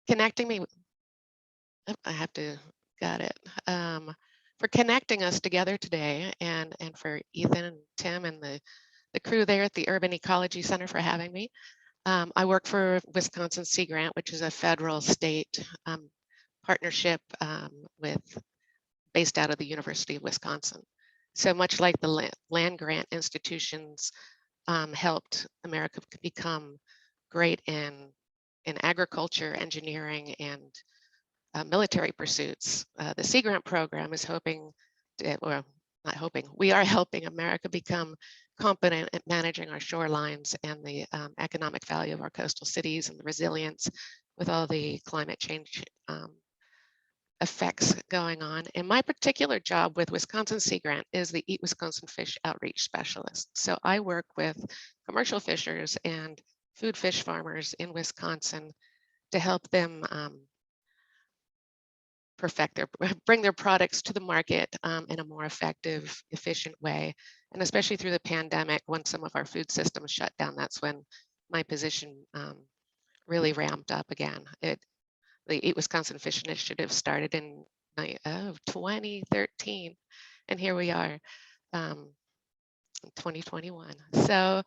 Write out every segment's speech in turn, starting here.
connecting me. I have to, got it. For connecting us together today, and for Ethan and Tim and the crew there at the Urban Ecology Center for having me. I work for Wisconsin Sea Grant, which is a federal state partnership based out of the University of Wisconsin. So much like the land grant institutions helped America become great in agriculture, engineering, and military pursuits. The Sea Grant program is hoping, well, not hoping, we are helping America become competent at managing our shorelines and the economic value of our coastal cities and the resilience with all the climate change effects going on. And my particular job with Wisconsin Sea Grant is the Eat Wisconsin Fish Outreach Specialist. So I work with commercial fishers and food fish farmers in Wisconsin to help them bring their products to the market in a more effective, efficient way. And especially through the pandemic, when some of our food systems shut down, that's when my position really ramped up again. The Eat Wisconsin Fish Initiative started in 2013, and here we are, 2021. So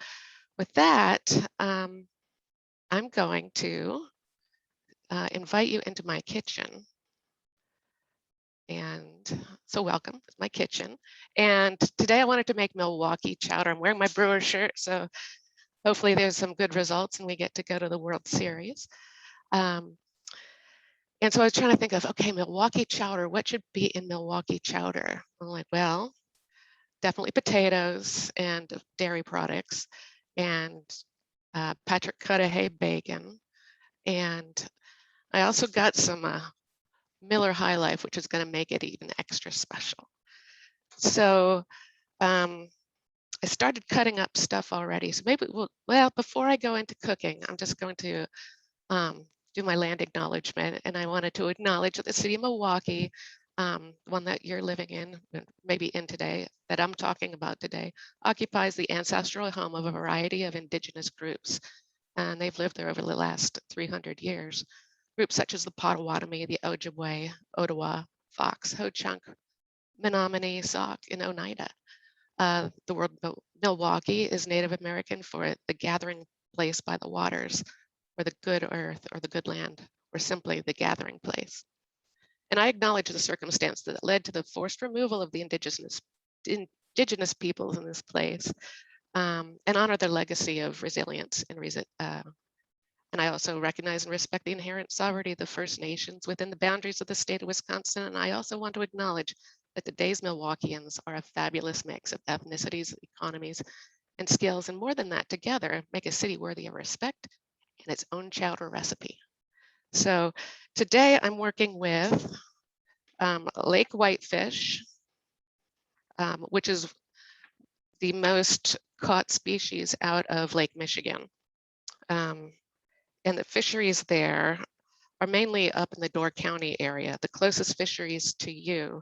with that, I'm going to invite you into my kitchen. And so welcome, it's my kitchen. And today I wanted to make Milwaukee chowder. I'm wearing my brewer shirt, so hopefully there's some good results and we get to go to the World Series. And so I was trying to think of, okay, Milwaukee chowder, what should be in Milwaukee chowder? I'm like, well, definitely potatoes and dairy products and Patrick Cudahy bacon. And I also got some Miller High Life, which is going to make it even extra special. So I started cutting up stuff already. So maybe well, before I go into cooking, I'm just going to do my land acknowledgement. And I wanted to acknowledge that the city of Milwaukee, one that you're living in, maybe in today, that I'm talking about today, occupies the ancestral home of a variety of indigenous groups. And they've lived there over the last 300 years. Groups such as the Potawatomi, the Ojibwe, Ottawa, Fox, Ho-Chunk, Menominee, Sauk, and Oneida. The word Milwaukee is Native American for the gathering place by the waters, or the good earth, or the good land, or simply the gathering place. And I acknowledge the circumstance that led to the forced removal of the indigenous peoples in this place, and honor their legacy of resilience and I also recognize and respect the inherent sovereignty of the First Nations within the boundaries of the state of Wisconsin. And I also want to acknowledge that today's Milwaukeeans are a fabulous mix of ethnicities, economies, and skills. And more than that, together make a city worthy of respect and its own chowder recipe. So today I'm working with Lake Whitefish, which is the most caught species out of Lake Michigan. And the fisheries there are mainly up in the Door County area. The closest fisheries to you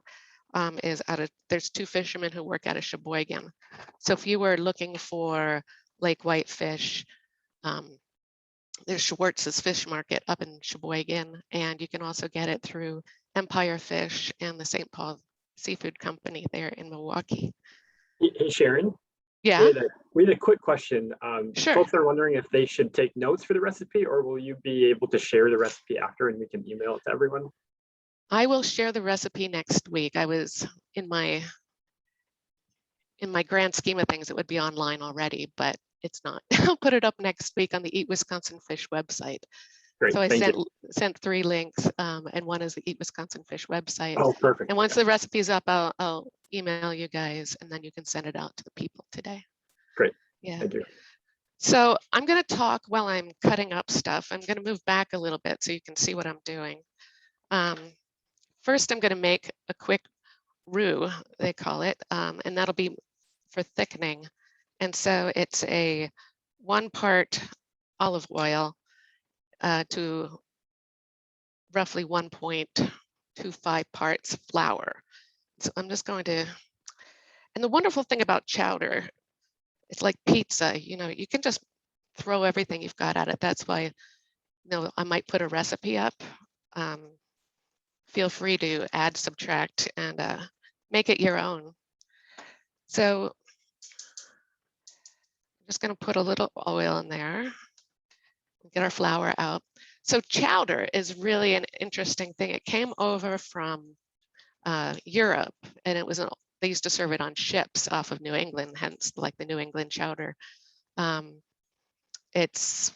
is there's two fishermen who work out of Sheboygan. So if you were looking for Lake Whitefish, there's Schwartz's Fish Market up in Sheboygan, and you can also get it through Empire Fish and the St. Paul Seafood Company there in Milwaukee. Hey, Sharon. Yeah. We had a quick question. Sure. Folks are wondering if they should take notes for the recipe, or will you be able to share the recipe after and we can email it to everyone? I will share the recipe next week. I was in my grand scheme of things, it would be online already, but it's not. I'll put it up next week on the Eat Wisconsin Fish website. Great, so I thank sent 3 links, and one is the Eat Wisconsin Fish website. Oh, perfect. And once the recipe's up, I'll email you guys, and then you can send it out to the people today. Great. Yeah. Thank you. So I'm going to talk while I'm cutting up stuff. I'm going to move back a little bit so you can see what I'm doing. First, I'm going to make a quick roux, they call it, and that'll be for thickening. And so it's a 1 part olive oil to roughly 1.25 parts flour. So I'm just going to, and the wonderful thing about chowder, it's like pizza, you know, you can just throw everything you've got at it. That's why No, I might put a recipe up. Feel free to add, subtract, and make it your own. So I'm just going to put a little oil in there, get our flour out. So chowder is really an interesting thing. It came over from Europe, and it was they used to serve it on ships off of New England, hence like the New England chowder. It's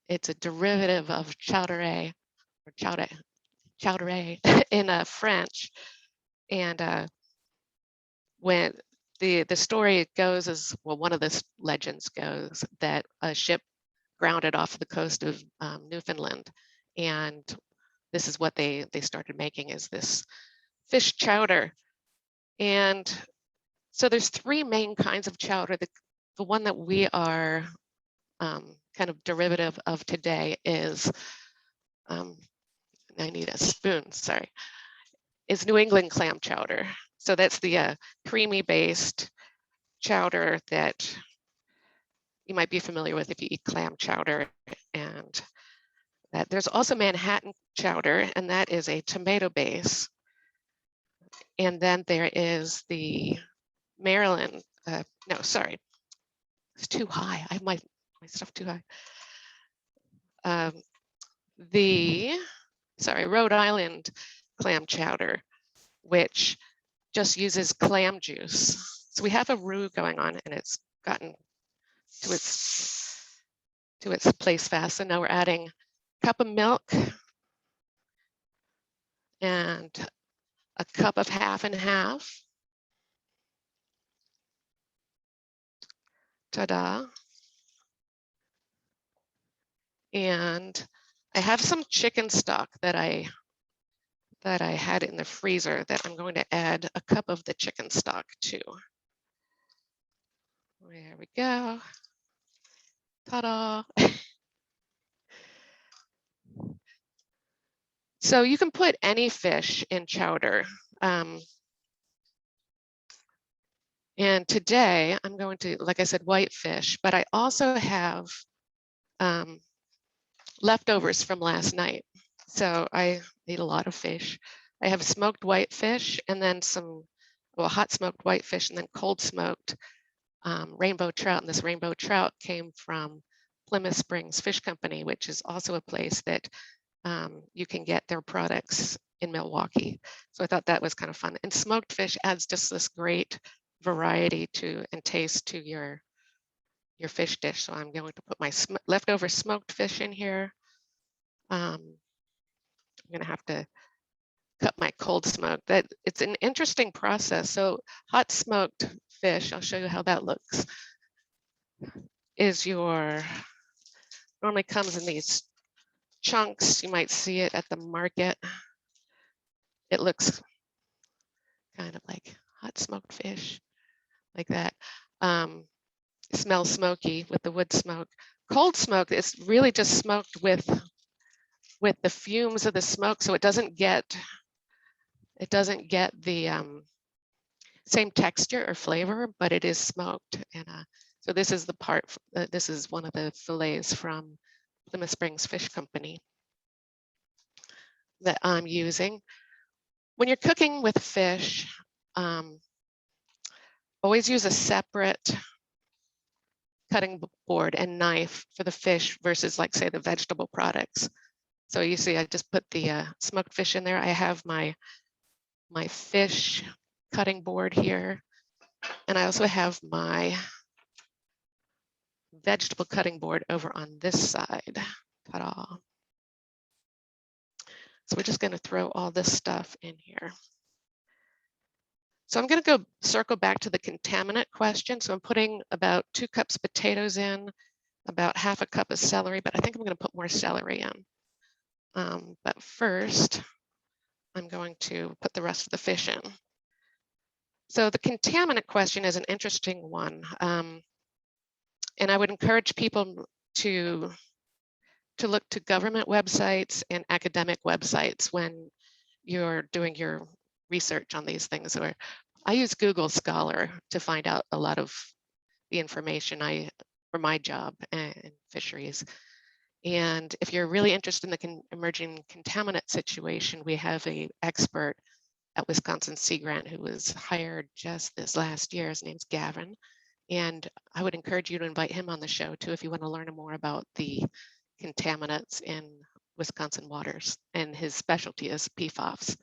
a derivative of chowder or chowder in French, and when the story goes is, well, one of the legends goes that a ship grounded off the coast of Newfoundland, and this is what they started making, is this fish chowder. And so there's three main kinds of chowder. The one that we are kind of derivative of today is, I need a spoon, sorry, is New England clam chowder. So that's the creamy based chowder that you might be familiar with if you eat clam chowder. And that there's also Manhattan chowder, and that is a tomato base. And then there is the Maryland, no, sorry, it's too high. I have my stuff too high. Rhode Island clam chowder, which just uses clam juice. So we have a roux going on, and it's gotten to its place fast. And now we're adding a cup of milk and a cup of half and half. Ta-da. And I have some chicken stock that I had in the freezer that I'm going to add a cup of the chicken stock to. There we go. Ta-da. So you can put any fish in chowder. And today I'm going to, like I said, whitefish, but I also have leftovers from last night. So I ate a lot of fish. I have smoked whitefish and then hot smoked whitefish and then cold smoked rainbow trout. And this rainbow trout came from Plymouth Springs Fish Company, which is also a place that you can get their products in Milwaukee. So I thought that was kind of fun. And smoked fish adds just this great variety and taste to your fish dish. So I'm going to put my leftover smoked fish in here. I'm going to have to cut my cold smoke. It's an interesting process. So hot smoked fish, I'll show you how that looks, normally comes in these chunks. You might see it at the market. It looks kind of like hot smoked fish, like that. It smells smoky with the wood smoke. Cold smoke is really just smoked with the fumes of the smoke, so it doesn't get the same texture or flavor, but it is smoked. And so this is the part. This is one of the fillets from Plymouth Springs Fish Company that I'm using. When you're cooking with fish, always use a separate cutting board and knife for the fish versus, like, say, the vegetable products. So you see, I just put the smoked fish in there. I have my fish cutting board here, and I also have my vegetable cutting board over on this side. Ta-da. So we're just going to throw all this stuff in here. So I'm going to go circle back to the contaminant question. So I'm putting about 2 cups potatoes in, about half a cup of celery, but I think I'm going to put more celery in. But first, I'm going to put the rest of the fish in. So the contaminant question is an interesting one. And I would encourage people to look to government websites and academic websites when you're doing your research on these things. Or I use Google Scholar to find out a lot of the information for my job in fisheries. And if you're really interested in the emerging contaminant situation, we have an expert at Wisconsin Sea Grant who was hired just this last year. His name's Gavin. And I would encourage you to invite him on the show too if you want to learn more about the contaminants in Wisconsin waters. And his specialty is PFAS.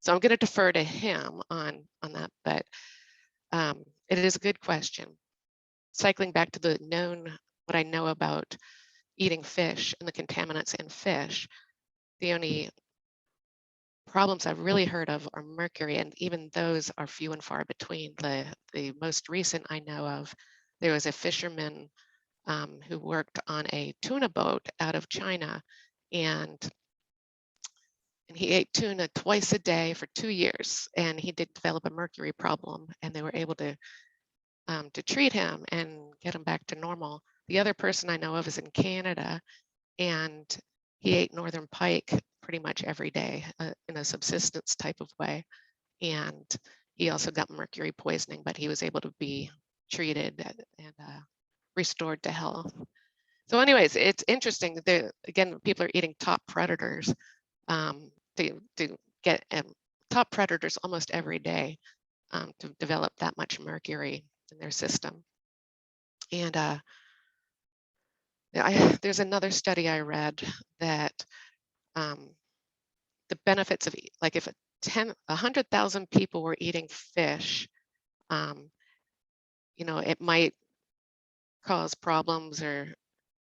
So I'm going to defer to him on that, but it is a good question. Cycling back to what I know about eating fish and the contaminants in fish, the only problems I've really heard of are mercury, and even those are few and far between. The most recent I know of, there was a fisherman who worked on a tuna boat out of China, and he ate tuna twice a day for 2 years, and he did develop a mercury problem, and they were able to treat him and get him back to normal. The other person I know of is in Canada, and he ate northern pike pretty much every day in a subsistence type of way. And he also got mercury poisoning, but he was able to be treated and restored to health. So anyways, it's interesting. Again, people are eating top predators to get top predators almost every day to develop that much mercury in their system. And there's another study I read that the benefits of, like, if 100,000 people were eating fish, it might cause problems or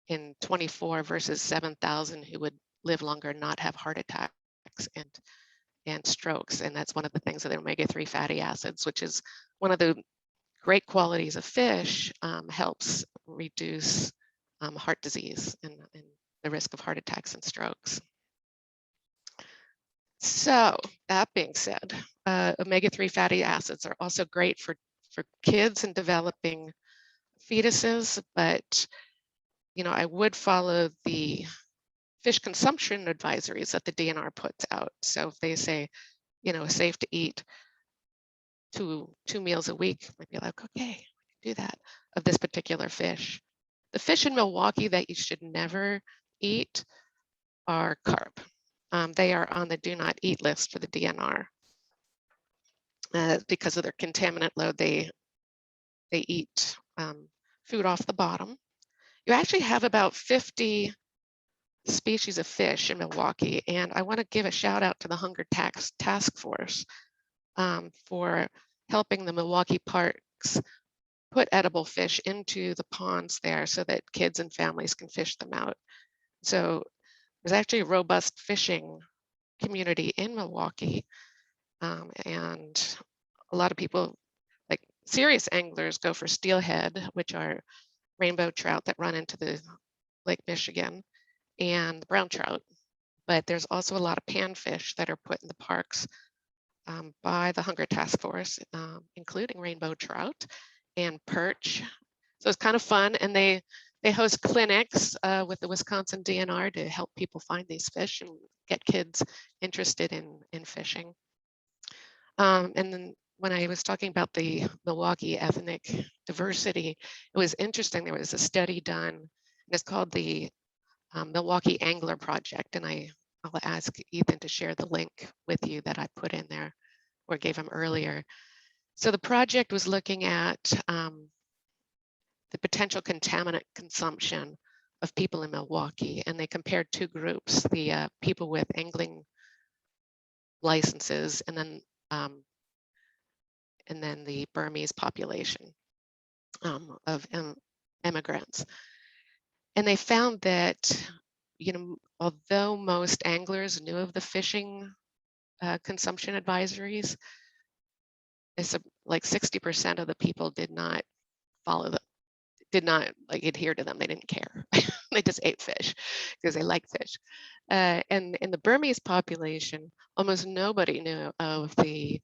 in 24 versus 7,000 who would live longer and not have heart attacks and strokes. And that's one of the things of the omega-3 fatty acids, which is one of the great qualities of fish, helps reduce heart disease and the risk of heart attacks and strokes. So that being said, omega-3 fatty acids are also great for kids and developing fetuses, but I would follow the fish consumption advisories that the DNR puts out. So if they say, safe to eat two meals a week, might be like, okay, I can do that of this particular fish. The fish in Milwaukee that you should never eat are carp. They are on the do not eat list for the DNR because of their contaminant load. They eat food off the bottom. You actually have about 50 species of fish in Milwaukee, and I want to give a shout out to the Hunger Task Force for helping the Milwaukee parks put edible fish into the ponds there so that kids and families can fish them out. So there's actually a robust fishing community in Milwaukee, and a lot of people, like serious anglers, go for steelhead, which are rainbow trout that run into the Lake Michigan, and brown trout. But there's also a lot of panfish that are put in the parks by the Hunger Task Force, including rainbow trout and perch. So it's kind of fun, and they host clinics with the Wisconsin DNR to help people find these fish and get kids interested in fishing. And then when I was talking about the Milwaukee ethnic diversity, it was interesting. There was a study done, and it's called the Milwaukee Angler Project, and I'll ask Ethan to share the link with you that I put in there or gave him earlier. So the project was looking at the potential contaminant consumption of people in Milwaukee, and they compared two groups: the people with angling licenses, and then the Burmese population of immigrants. And they found that, although most anglers knew of the fishing consumption advisories, it's like 60% of the people did not follow them, did not adhere to them. They didn't care. They just ate fish because they like fish. And in the Burmese population, almost nobody knew of the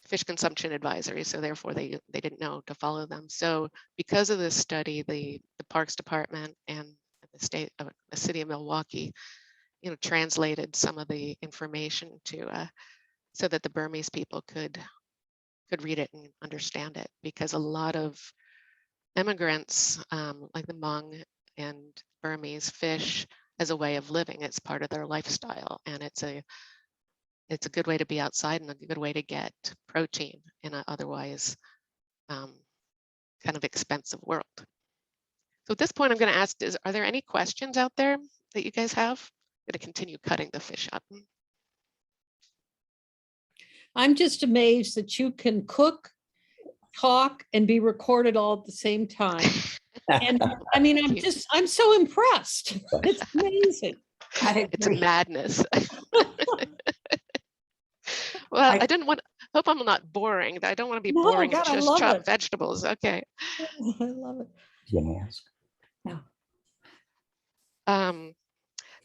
fish consumption advisory, so therefore they didn't know to follow them. So because of this study, the Parks Department and the city of Milwaukee, translated some of the information to so that the Burmese people could read it and understand it, because a lot of immigrants like the Hmong and Burmese fish as a way of living. It's part of their lifestyle, and it's a good way to be outside and a good way to get protein in an otherwise kind of expensive world. So at this point, I'm going to ask, are there any questions out there that you guys have? I'm going to continue cutting the fish up. I'm just amazed that you can cook, talk, and be recorded all at the same time. And I mean, I'm so impressed. It's amazing. It's a madness. Well, I didn't want, hope I'm not boring. I don't want to be boring God, and just chop vegetables. Okay. I love it. Yes.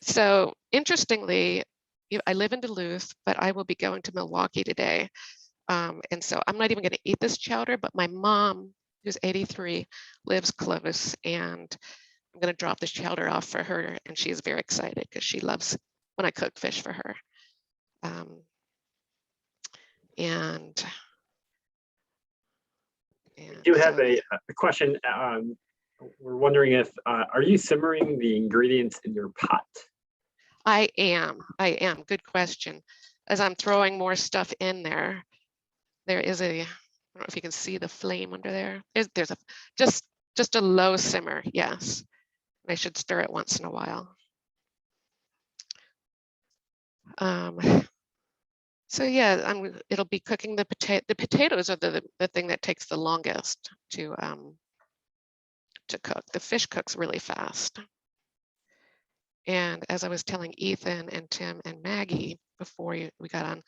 So interestingly, I live in Duluth, but I will be going to Milwaukee today. And so I'm not even going to eat this chowder, but my mom, who's 83, lives close, and I'm going to drop this chowder off for her. And she's very excited because she loves when I cook fish for her. And We do have a question. We're wondering if, are you simmering the ingredients in your pot? I am. Good question. As I'm throwing more stuff in there, there is a, I don't know if you can see the flame under there. There's a just a low simmer. Yes. I should stir it once in a while. So yeah, it'll be cooking the potato. The potatoes are the thing that takes the longest to cook. The fish cooks really fast. And as I was telling Ethan and Tim and Maggie before we got on,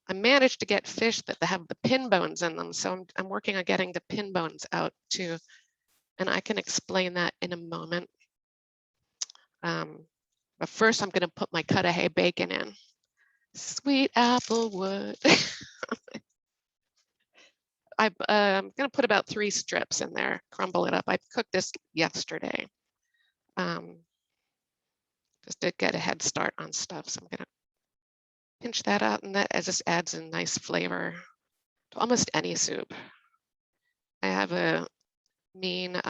I managed to get fish that have the pin bones in them. So I'm working on getting the pin bones out too. And I can explain that in a moment. But first I'm gonna put my cut of hay bacon in. Sweet applewood. I'm gonna put about 3 strips in there, crumble it up. I cooked this yesterday. Just to get a head start on stuff. So I'm gonna pinch that out, and that just adds a nice flavor to almost any soup. I have a mean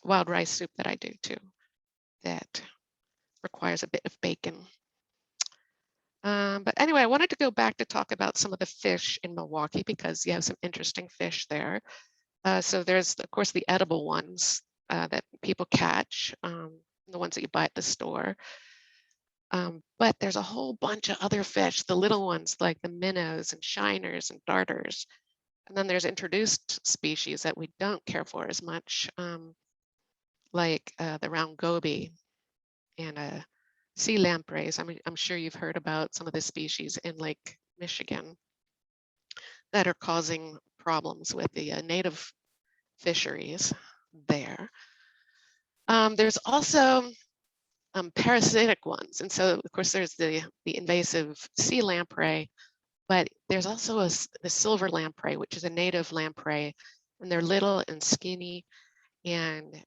wild rice soup that I do too that requires a bit of bacon. But anyway, I wanted to go back to talk about some of the fish in Milwaukee because you have some interesting fish there. So there's, of course, the edible ones that people catch, the ones that you buy at the store. But there's a whole bunch of other fish, the little ones like the minnows and shiners and darters. And then there's introduced species that we don't care for as much, like the round goby and sea lampreys. I mean, I'm sure you've heard about some of the species in Lake Michigan that are causing problems with the native fisheries there. There's also parasitic ones. And so, of course, there's the invasive sea lamprey, but there's also the silver lamprey, which is a native lamprey, and they're little and skinny. And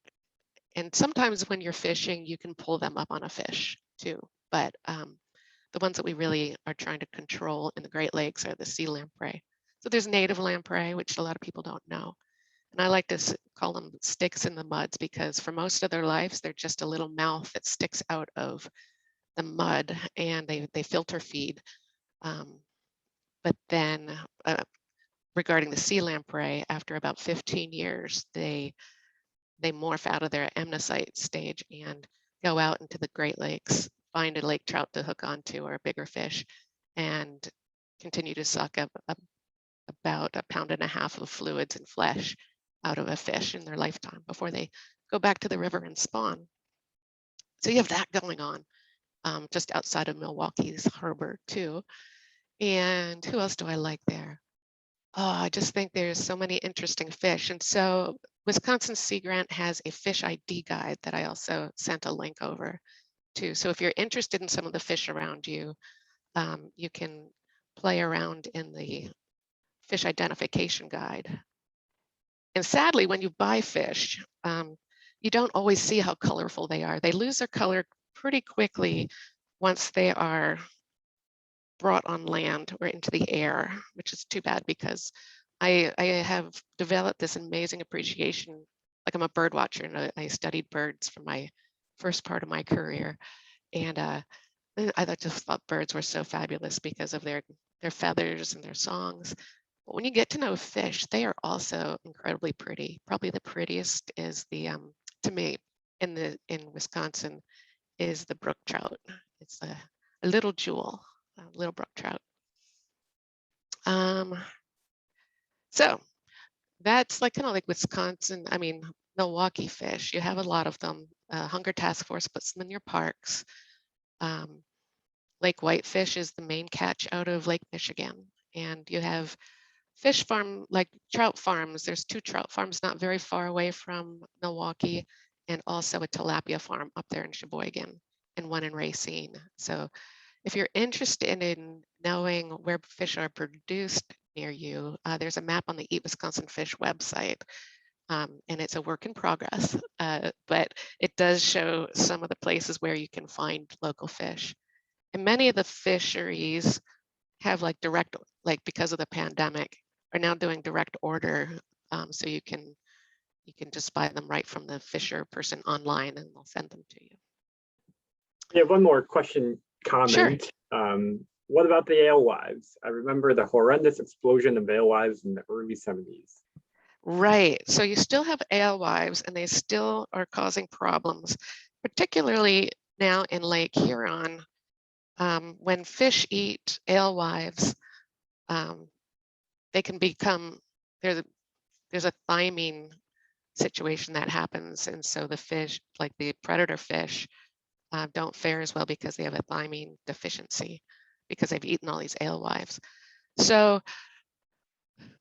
sometimes when you're fishing, you can pull them up on a fish too. But the ones that we really are trying to control in the Great Lakes are the sea lamprey. So there's native lamprey, which a lot of people don't know. And I like to call them sticks in the muds because for most of their lives, they're just a little mouth that sticks out of the mud and they filter feed. But then regarding the sea lamprey, after about 15 years, they morph out of their amniocyte stage and go out into the Great Lakes, find a lake trout to hook onto or a bigger fish, and continue to suck up about 1.5 pounds of fluids and flesh out of a fish in their lifetime before they go back to the river and spawn. So you have that going on just outside of Milwaukee's harbor too. And who else do I like there? Oh, I just think there's so many interesting fish. And so Wisconsin Sea Grant has a fish ID guide that I also sent a link over to. So if you're interested in some of the fish around you, you can play around in the fish identification guide. And sadly, when you buy fish, you don't always see how colorful they are. They lose their color pretty quickly once they are brought on land or into the air, which is too bad because I have developed this amazing appreciation like I'm a bird watcher and I studied birds for my first part of my career. And I just thought birds were so fabulous because of their feathers and their songs. But when you get to know fish, they are also incredibly pretty. Probably the prettiest is the, to me, in Wisconsin, is the brook trout. It's a little jewel, a little brook trout. So that's like kind of like Wisconsin, I mean, Milwaukee fish. You have a lot of them. Hunger Task Force puts them in your parks. Lake Whitefish is the main catch out of Lake Michigan. And you have fish farm, like trout farms. There's 2 trout farms not very far away from Milwaukee, and also a tilapia farm up there in Sheboygan and one in Racine. So if you're interested in knowing where fish are produced near you, there's a map on the Eat Wisconsin Fish website. And it's a work in progress, but it does show some of the places where you can find local fish. And many of the fisheries have like direct, like because of the pandemic, are now doing direct order. So you can just buy them right from the fisher person online and they'll send them to you. We have one more question comment. Sure. What about the alewives? I remember the horrendous explosion of alewives in the early 70s. Right. So you still have alewives and they still are causing problems, particularly now in Lake Huron. When fish eat alewives, they can become, there's a thymine situation that happens. And so the fish, like the predator fish, don't fare as well because they have a thymine deficiency because they've eaten all these alewives. So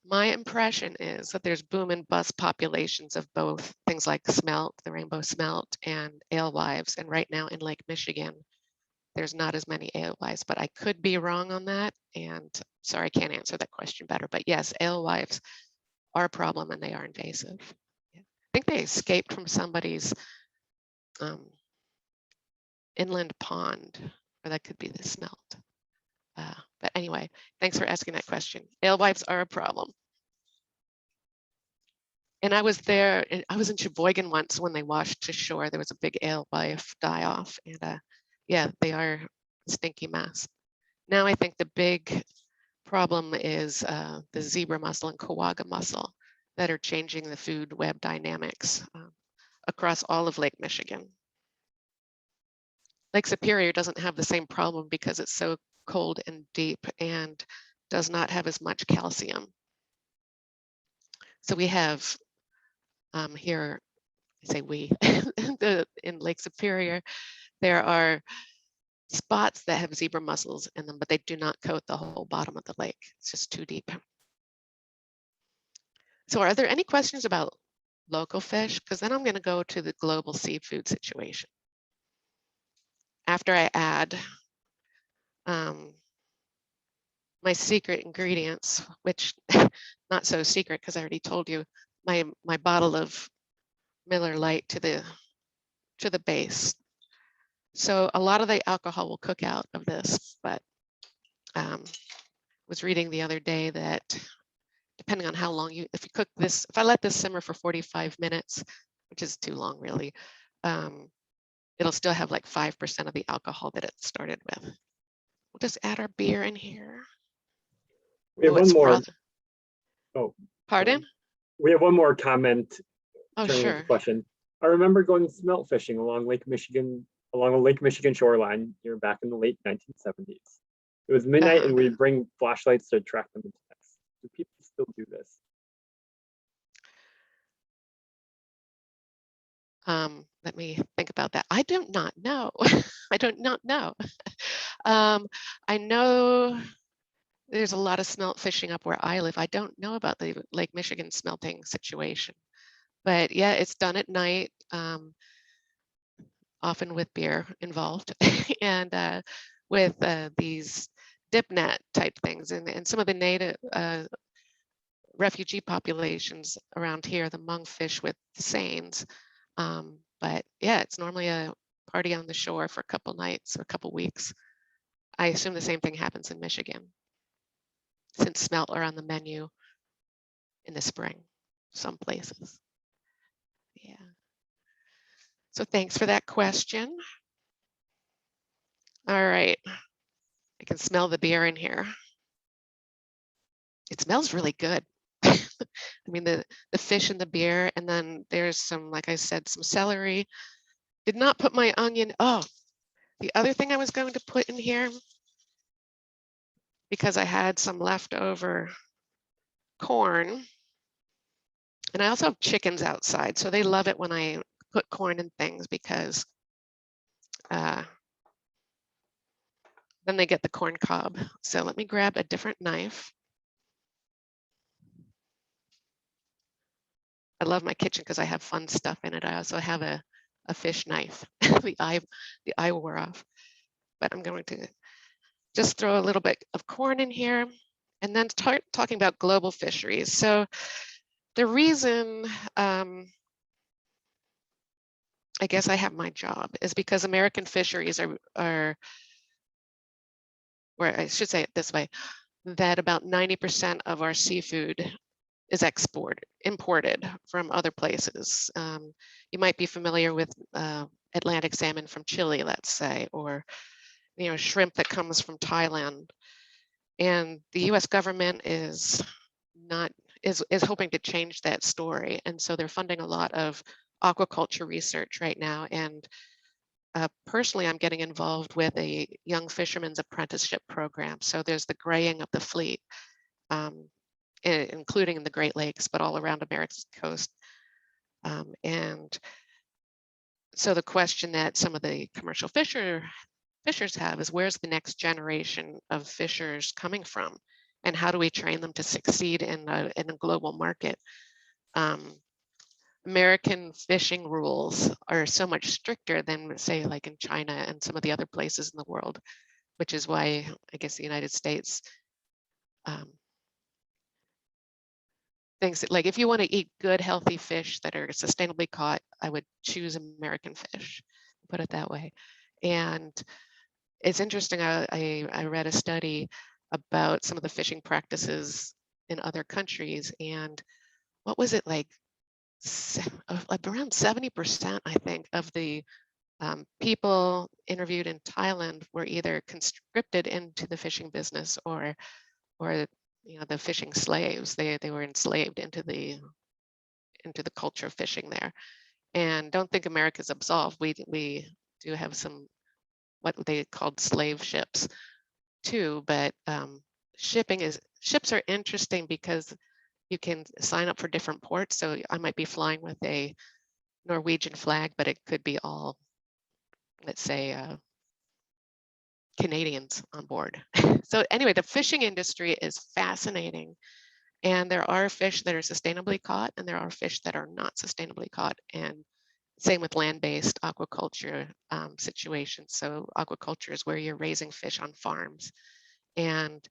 my impression is that there's boom and bust populations of both things like smelt, the rainbow smelt, and alewives. And right now in Lake Michigan, there's not as many alewives, but I could be wrong on that. And sorry, I can't answer that question better. But yes, alewives are a problem and they are invasive. Yeah. I think they escaped from somebody's inland pond, or that could be the smelt. But anyway, thanks for asking that question. Alewives are a problem. And I was there, I was in Sheboygan once when they washed to shore. There was a big alewife die-off, and yeah, they are a stinky mess. Now I think the big problem is the zebra mussel and kawaga mussel that are changing the food web dynamics across all of Lake Michigan. Lake Superior doesn't have the same problem because it's so cold and deep and does not have as much calcium. So we have here, I say we, in Lake Superior, there are spots that have zebra mussels in them, but they do not coat the whole bottom of the lake. It's just too deep. So are there any questions about local fish? Because then I'm going to go to the global seafood situation. After I add my secret ingredients, which not so secret because I already told you, my bottle of Miller Lite to the base. So a lot of the alcohol will cook out of this, but was reading the other day that depending on how long if you cook this, if I let this simmer for 45 minutes, which is too long really, it'll still have like 5% of the alcohol that it started with. We'll just add our beer in here. We have one more. Oh, pardon? We have one more comment. Oh, sure. Question. I remember going smelt fishing along Lake Michigan, along a Lake Michigan shoreline here back in the late 1970s. It was midnight and we'd bring flashlights to track them into nets. Do people still do this? Let me think about that. I do not know. I do not know. I know there's a lot of smelt fishing up where I live. I don't know about the Lake Michigan smelting situation, but yeah, it's done at night, often with beer involved, and with these dip net type things, and some of the native refugee populations around here, the Monkfish with seines. But yeah, it's normally a party on the shore for a couple nights or a couple weeks. I assume the same thing happens in Michigan, since smelt are on the menu in the spring, some places. So thanks for that question. All right, I can smell the beer in here. It smells really good. I mean, the fish and the beer, and then there's some, like I said, some celery. Did not put my onion. Oh, the other thing I was going to put in here, because I had some leftover corn, and I also have chickens outside, so they love it when I put corn in things, because then they get the corn cob. So let me grab a different knife. I love my kitchen because I have fun stuff in it. I also have a fish knife. the eye wore off, but I'm going to just throw a little bit of corn in here, and then start talking about global fisheries. So the reason I guess I have my job is because American fisheries are, or I should say it this way, that about 90% of our seafood is imported from other places. You might be familiar with Atlantic salmon from Chile, let's say, or shrimp that comes from Thailand. And the U.S. government is hoping to change that story, and so they're funding a lot of aquaculture research right now. And personally, I'm getting involved with a young fisherman's apprenticeship program. So there's the graying of the fleet, including in the Great Lakes, but all around America's coast. And so the question that some of the commercial fishers have is, where's the next generation of fishers coming from? And how do we train them to succeed in a global market? American fishing rules are so much stricter than, say, like in China and some of the other places in the world, which is why I guess the United States thinks that, like, if you want to eat good, healthy fish that are sustainably caught, I would choose American fish, put it that way. And it's interesting, I read a study about some of the fishing practices in other countries, and what was it, like around 70%, I think, of the people interviewed in Thailand were either conscripted into the fishing business or the fishing slaves. They were enslaved into the culture of fishing there. And don't think America's absolved. We do have some what they called slave ships too, but ships are interesting because you can sign up for different ports. So I might be flying with a Norwegian flag, but it could be all, let's say, Canadians on board. So anyway, the fishing industry is fascinating, and there are fish that are sustainably caught, and there are fish that are not sustainably caught, and same with land-based aquaculture situations. So aquaculture is where you're raising fish on farms, and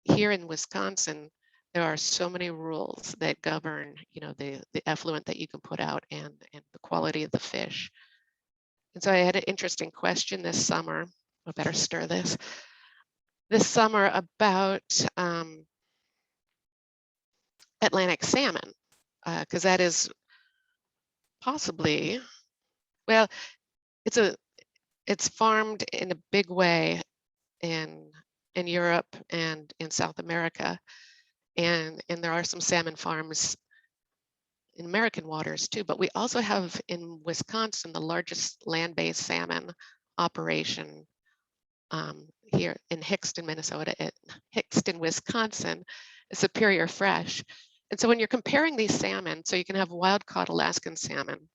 here in Wisconsin, there are so many rules that govern, the effluent that you can put out and the quality of the fish. And so I had an interesting question this summer. I better stir this summer about Atlantic salmon, because that is possibly, well, it's farmed in a big way in Europe and in South America, and there are some salmon farms in American waters too. But we also have in Wisconsin the largest land-based salmon operation here in Hickston, Minnesota, Hickston, Wisconsin, Superior Fresh. And so when you're comparing these salmon, so you can have wild-caught Alaskan salmon,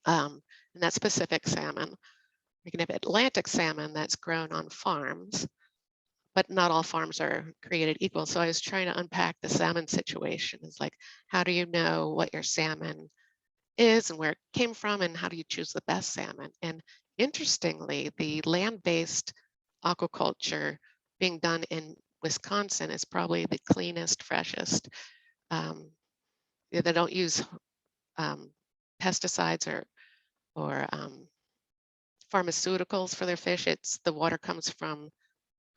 and that's Pacific salmon. You can have Atlantic salmon that's grown on farms, but not all farms are created equal. So I was trying to unpack the salmon situation. It's like, how do you know what your salmon is and where it came from, and how do you choose the best salmon? And interestingly, the land-based aquaculture being done in Wisconsin is probably the cleanest, freshest. They don't use pesticides or pharmaceuticals for their fish. The water comes from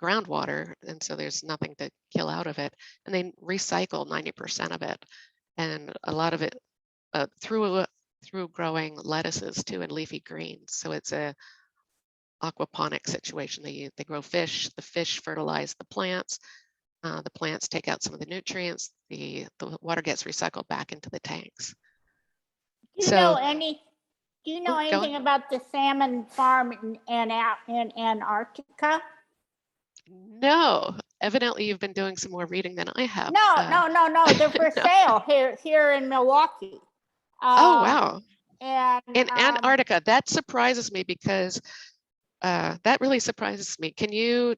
groundwater, and so there's nothing to kill out of it. And they recycle 90% of it, and a lot of it through through growing lettuces too and leafy greens. So it's a aquaponic situation. They grow fish, the fish fertilize the plants take out some of the nutrients, the water gets recycled back into the tanks. Do you So- know go on. anything about the salmon farm in Antarctica? No, evidently you've been doing some more reading than I have. No. They're for sale here in Milwaukee. Oh, wow. And In Antarctica, that surprises me because that really surprises me. Can you,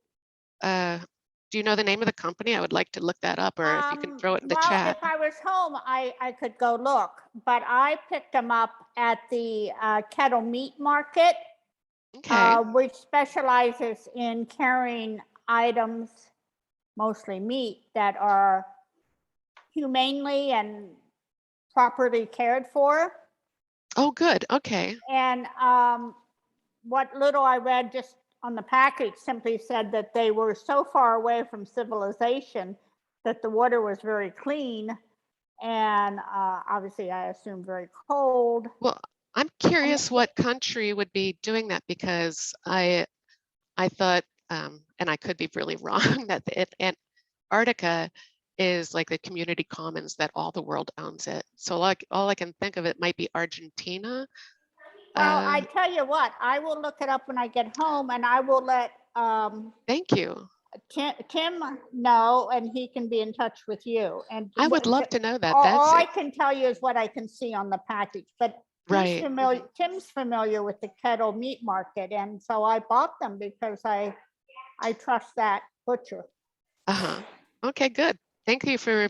do you know the name of the company? I would like to look that up, or if you can throw it in the well, chat. if I was home, I could go look, but I picked them up at the Kettle Meat Market, Okay, which specializes in carrying items, mostly meat, that are humanely and properly cared for. oh, good, okay. And what little I read just on the package simply said that they were so far away from civilization that the water was very clean and obviously I assume very cold. Well, I'm curious what country would be doing that, because I thought, and I could be really wrong, that Antarctica is like the community commons that all the world owns it. So like all I can think of, it might be Argentina. Well, I tell you what, I will look it up when I get home and I will let Thank you. Tim know and he can be in touch with you. And I would love to know that. all I That's can tell you is what I can see on the package, but right. Tim's familiar with the Kettle Meat Market, and so I bought them because I trust that butcher. Uh-huh. Okay, good. Thank you for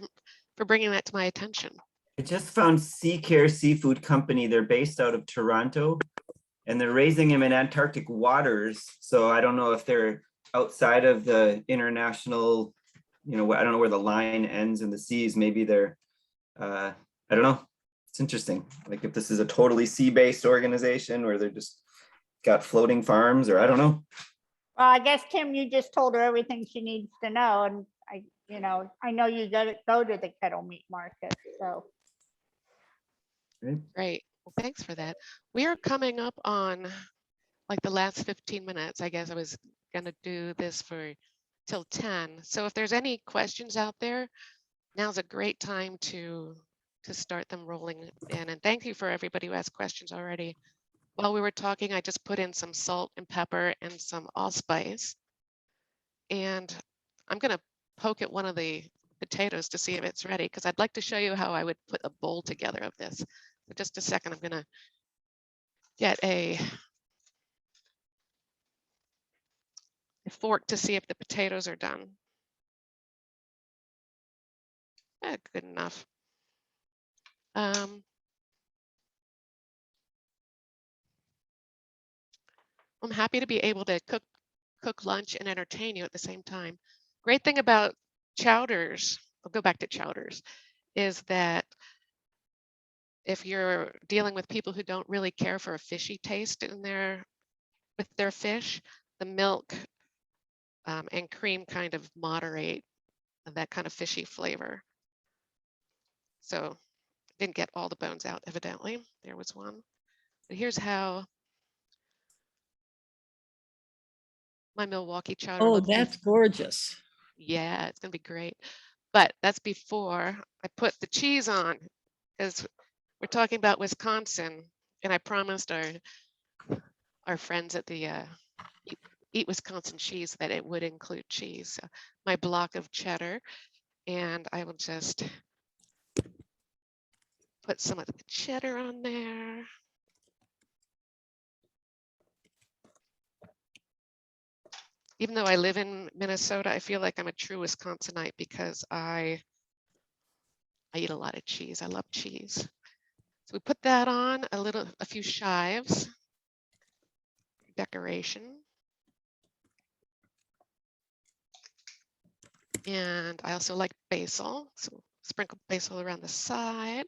bringing that to my attention. I just found Sea Care Seafood Company. They're based out of Toronto and they're raising them in Antarctic waters. So I don't know if they're outside of the international, I don't know where the line ends in the seas. Maybe they're, I don't know. It's interesting. Like if this is a totally sea-based organization or they're just got floating farms, or I don't know. Well, I guess, Tim, you just told her everything she needs to know, and I know you go to the Kettle Meat Market, so. Great. Well, thanks for that. We are coming up on like the last 15 minutes. I guess I was going to do this for till 10. So if there's any questions out there, now's a great time to start them rolling in. And thank you for everybody who asked questions already. While we were talking, I just put in some salt and pepper and some allspice. And I'm going to poke at one of the potatoes to see if it's ready, because I'd like to show you how I would put a bowl together of this. For just a second, I'm going to get a fork to see if the potatoes are done. Good enough. I'm happy to be able to cook lunch and entertain you at the same time. Great thing about chowders, I'll go back to chowders, is that if you're dealing with people who don't really care for a fishy taste with their fish, the milk and cream kind of moderate that kind of fishy flavor. So didn't get all the bones out, evidently. There was one. But here's how my Milwaukee chowder Oh, looks. that's gorgeous. Yeah, it's gonna be great. But that's before I put the cheese on, because we're talking about Wisconsin, and I promised our friends at the Eat Wisconsin Cheese that it would include cheese. So my block of cheddar, and I will just put some of the cheddar on there. Even though I live in Minnesota, I feel like I'm a true Wisconsinite because I eat a lot of cheese. I love cheese. So we put that on, a few chives, decoration. And I also like basil, so sprinkle basil around the side.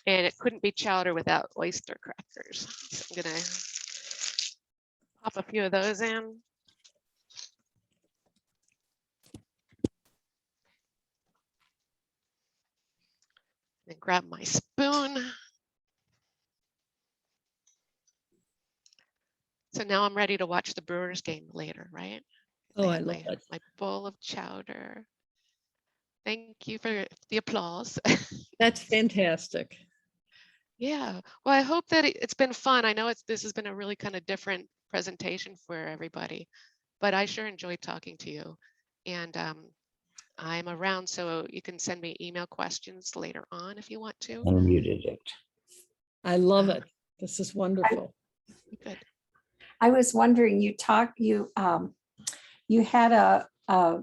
And it couldn't be chowder without oyster crackers. So I'm gonna pop a few of those in. Then grab my spoon. So now I'm ready to watch the Brewers game later, right? Oh, I have love it. my bowl of chowder. Thank you for the applause. That's fantastic. Yeah, well, I hope that it's been fun. I know this has been a really kind of different presentation for everybody, but I sure enjoyed talking to you. And I'm around, so you can send me email questions later on if you want to. Unmuted it. I love it. This is wonderful. Good. I was wondering, you had a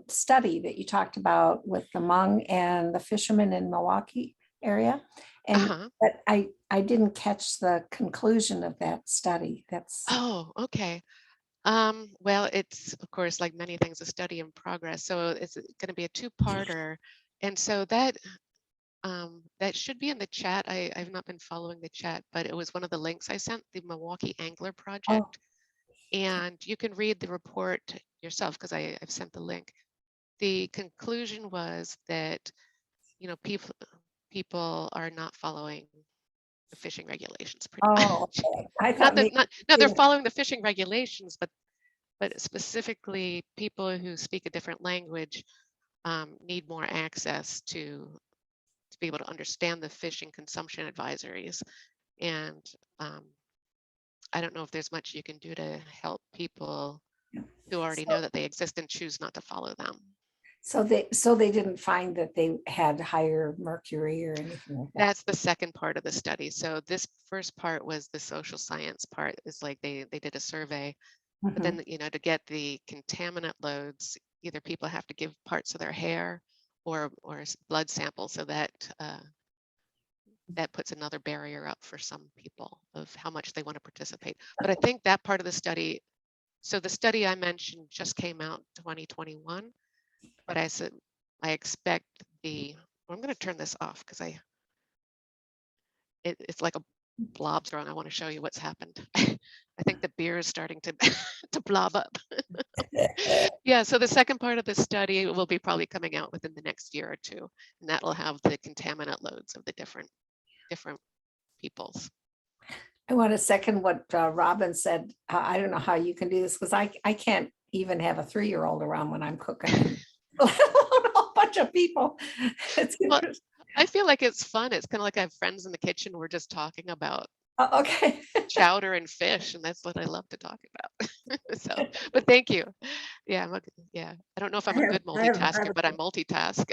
study that you talked about with the Hmong and the fishermen in Milwaukee area. And but I didn't catch the conclusion of that study. That's Oh, okay. Well, it's of course, like many things, a study in progress. So it's going to be a two-parter. And so that should be in the chat. I've not been following the chat, but it was one of the links I sent, the Milwaukee Angler Project. And you can read the report yourself because I've sent the link. The conclusion was that, you know, people are not following the fishing regulations pretty much. okay. I thought No, they're following the fishing regulations, but specifically people who speak a different language need more access to be able to understand the fishing consumption advisories. And I don't know if there's much you can do to help people who already know that they exist and choose not to follow them. so they didn't find that they had higher mercury or anything like that. That's the second part of the study. So this first part was the social science part. Is like they did a survey, but then, you know, to get the contaminant loads, either people have to give parts of their hair or blood samples, so that that puts another barrier up for some people of how much they want to participate. But I think that part of the study, so the study I mentioned just came out 2021, but I said, I expect I'm going to turn this off because it's like a blob throwing. I want to show you what's happened. I think the beer is starting to to blob up. Yeah, so the second part of the study will be probably coming out within the next year or two, and that will have the contaminant loads of the different peoples. I want to second what Robin said. I don't know how you can do this because I can't even have a 3-year-old around when I'm cooking. Let alone a whole bunch of people. It's Well, I feel like it's fun. It's kind of like I have friends in the kitchen. We're just talking about okay. chowder and fish, and that's what I love to talk about. So, but thank you. Yeah, I don't know if I'm a good multitasker, but I multitask.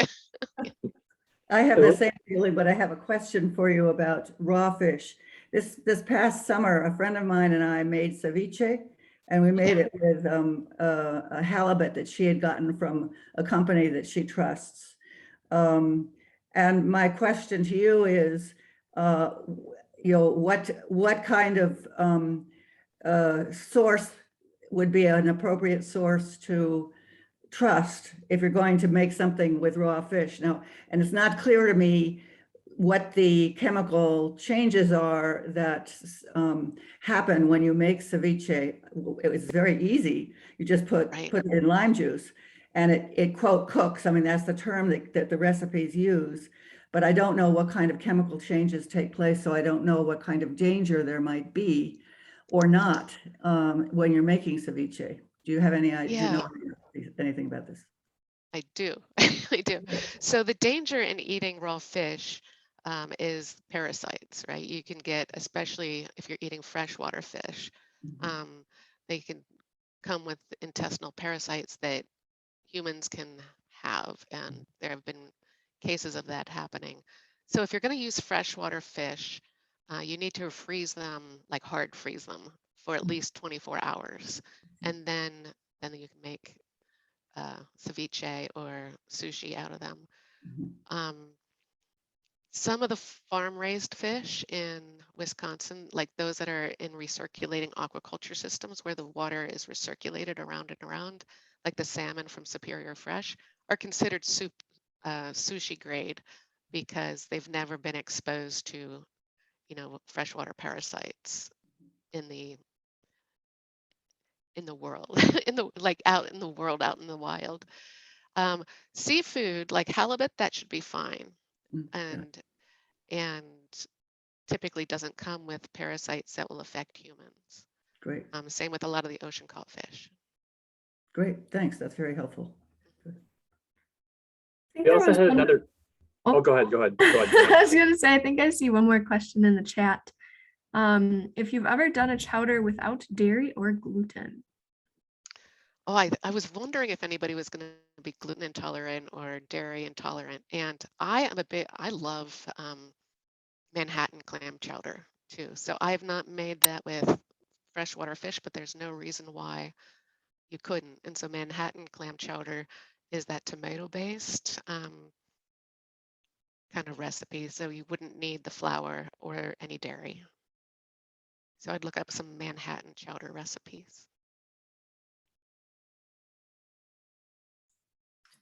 I have the same feeling, but I have a question for you about raw fish. This past summer, a friend of mine and I made ceviche, and we made it with a halibut that she had gotten from a company that she trusts. And my question to you is, you know, what kind of source would be an appropriate source to trust if you're going to make something with raw fish? Now, and it's not clear to me what the chemical changes are that happen when you make ceviche. It was very easy. You just put it in lime juice and it quote cooks. I mean, that's the term that the recipes use, but I don't know what kind of chemical changes take place. So I don't know what kind of danger there might be or not when you're making ceviche. Do you have any idea? Do you know anything about this? I do. I do. So the danger in eating raw fish is parasites, right? You can get, especially if you're eating freshwater fish, they can come with intestinal parasites that humans can have, and there have been cases of that happening. So if you're going to use freshwater fish, you need to freeze them, like hard freeze them for at least 24 hours, and then you can make ceviche or sushi out of them. Some of the farm-raised fish in Wisconsin, like those that are in recirculating aquaculture systems where the water is recirculated around and around, like the salmon from Superior Fresh, are considered sushi grade because they've never been exposed to, you know, freshwater parasites in the world, out in the world, out in the wild. Seafood like halibut, that should be fine. and typically doesn't come with parasites that will affect humans. Great, Same with a lot of the ocean caught fish. great. Thanks. That's very helpful. I think We there also was had one- another. Oh. Oh, go ahead. Go ahead. I was gonna say, I think I see one more question in the chat. If you've ever done a chowder without dairy or gluten. Oh, I was wondering if anybody was going to be gluten intolerant or dairy intolerant. And I love Manhattan clam chowder too. So I've not made that with freshwater fish, but there's no reason why you couldn't. And so Manhattan clam chowder is that tomato-based kind of recipe. So you wouldn't need the flour or any dairy. So I'd look up some Manhattan chowder recipes.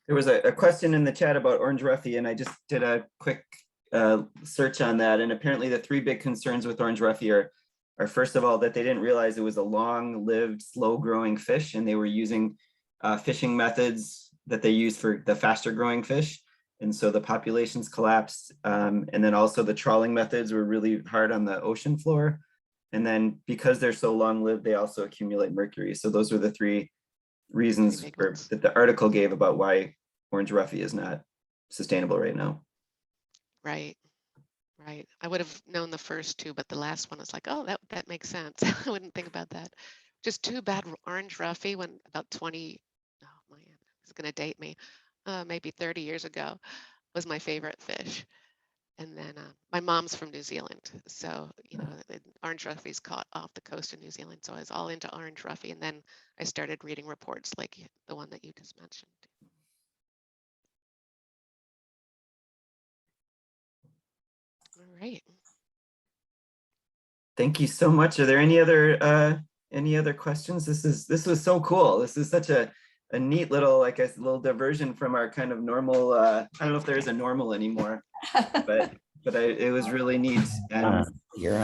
There was a question in the chat about orange roughy, and I just did a quick search on that. And apparently the three big concerns with orange roughy are first of all, that they didn't realize it was a long-lived, slow-growing fish, and they were using fishing methods that they use for the faster-growing fish. And so the populations collapsed. And then also the trawling methods were really hard on the ocean floor. And then because they're so long-lived, they also accumulate mercury. So those were the three reasons that the article gave about why orange roughy is not sustainable right now. Right. Right. I would have known the first two, but the last one is like, oh, that makes sense. I wouldn't think about that. Just too bad orange roughy when about 20, oh man, it's going to date me, maybe 30 years ago was my favorite fish. And then my mom's from New Zealand. So, you know, orange roughy's caught off the coast of New Zealand. So I was all into orange roughy. And then I started reading reports like the one that you just mentioned. All right. Thank you so much. Are there any other questions? This was so cool. This is such a neat little, like a little diversion from our kind of normal, I don't know if there is a normal anymore, but it was really neat. And I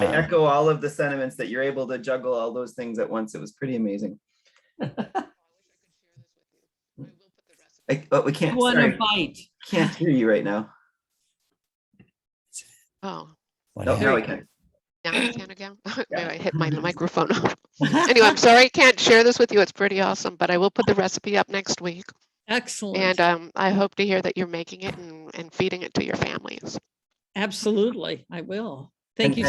echo all of the sentiments that you're able to juggle all those things at once. It was pretty amazing. But we can't, Want sorry, to bite. can't hear you right now. Oh. No, now we can. Now I can again. Maybe I hit my microphone off. Anyway, I'm sorry I can't share this with you. It's pretty awesome, but I will put the recipe up next week. Excellent. And I hope to hear that you're making it and feeding it to your families. Absolutely. I will. Thank you. And